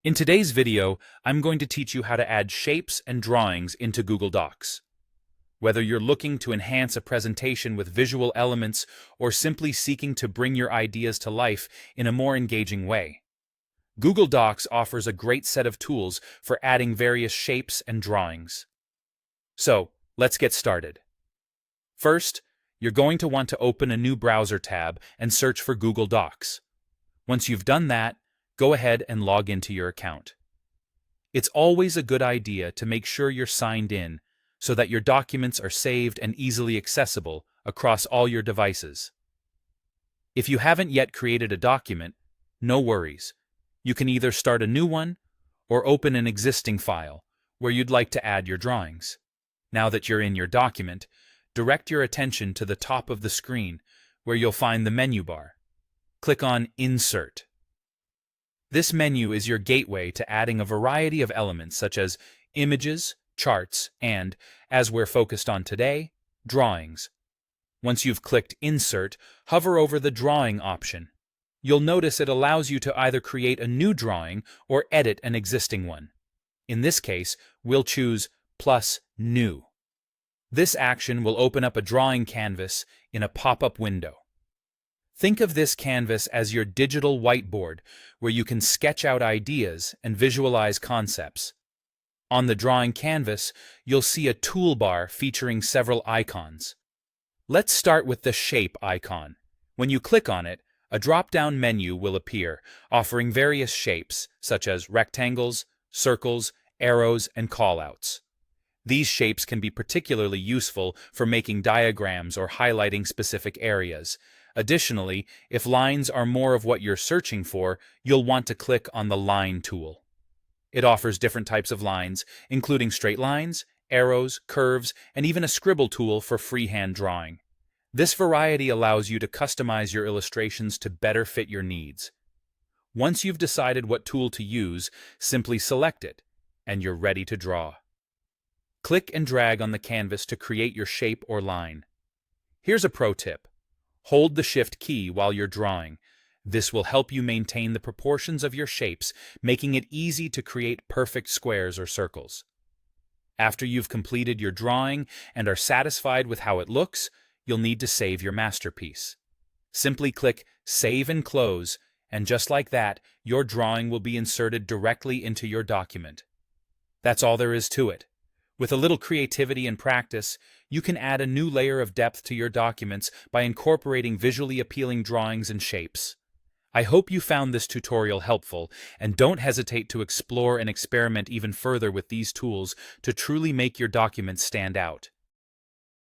In today's video, I'm going to teach you how to add shapes and drawings into Google Docs. Whether you're looking to enhance a presentation with visual elements or simply seeking to bring your ideas to life in a more engaging way, Google Docs offers a great set of tools for adding various shapes and drawings. So, let's get started. First, you're going to want to open a new browser tab and search for Google Docs. Once you've done that, go ahead and log into your account. It's always a good idea to make sure you're signed in so that your documents are saved and easily accessible across all your devices. If you haven't yet created a document, no worries. You can either start a new one or open an existing file where you'd like to add your drawings. Now that you're in your document, direct your attention to the top of the screen where you'll find the menu bar. Click on Insert. This menu is your gateway to adding a variety of elements such as images, charts, and, as we're focused on today, drawings. Once you've clicked Insert, hover over the Drawing option. You'll notice it allows you to either create a new drawing or edit an existing one. In this case, we'll choose plus New. This action will open up a drawing canvas in a pop-up window. Think of this canvas as your digital whiteboard where you can sketch out ideas and visualize concepts. On the drawing canvas, you'll see a toolbar featuring several icons. Let's start with the Shape icon. When you click on it, a drop-down menu will appear, offering various shapes, such as rectangles, circles, arrows, and callouts. These shapes can be particularly useful for making diagrams or highlighting specific areas. Additionally, if lines are more of what you're searching for, you'll want to click on the Line tool. It offers different types of lines, including straight lines, arrows, curves, and even a scribble tool for freehand drawing. This variety allows you to customize your illustrations to better fit your needs. Once you've decided what tool to use, simply select it, and you're ready to draw. Click and drag on the canvas to create your shape or line. Here's a pro tip. Hold the Shift key while you're drawing. This will help you maintain the proportions of your shapes, making it easy to create perfect squares or circles. After you've completed your drawing and are satisfied with how it looks, you'll need to save your masterpiece. Simply click Save and Close, and just like that, your drawing will be inserted directly into your document. That's all there is to it. With a little creativity and practice, you can add a new layer of depth to your documents by incorporating visually appealing drawings and shapes. I hope you found this tutorial helpful, and don't hesitate to explore and experiment even further with these tools to truly make your documents stand out.